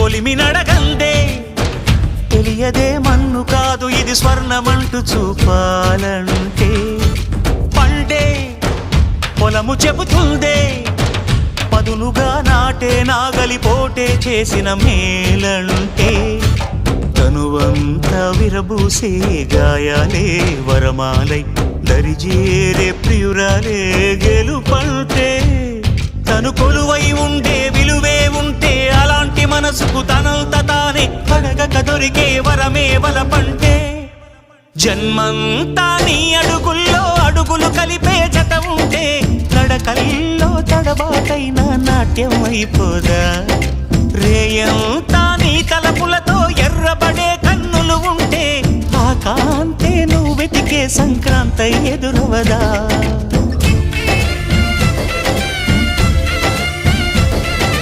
కొలిమి నడగందే తెలియదే మన్ను కాదు ఇది స్వర్ణమంటూ చూపాలంటే పండే పొలము చెబుతుందే పదునుగా నాటే నాగలిపోటే చేసిన మేలంటే తనువంతా విరబూసే గాయాలే వరమాలై దరిజేరే ప్రియురాలే గెలుపంటే తను కొలువై ఉండే విలువే ఉంటే అలాంటి మనసుకు తనంత తానే అడగక దొరికే వరమే వలపంటే జన్మంతా నీ అడుగుల్లో అడుగులు కలిపే జత ఉంటే నడకల్లో తడబాటైన నాట్యం అయిపోదా రేయంతా నీ తలపులతో ఎర్రబడే కన్నులు ఉంటే ఆ కాంతే నువ్వు వెతికే సంక్రాంతి ఎదురవదా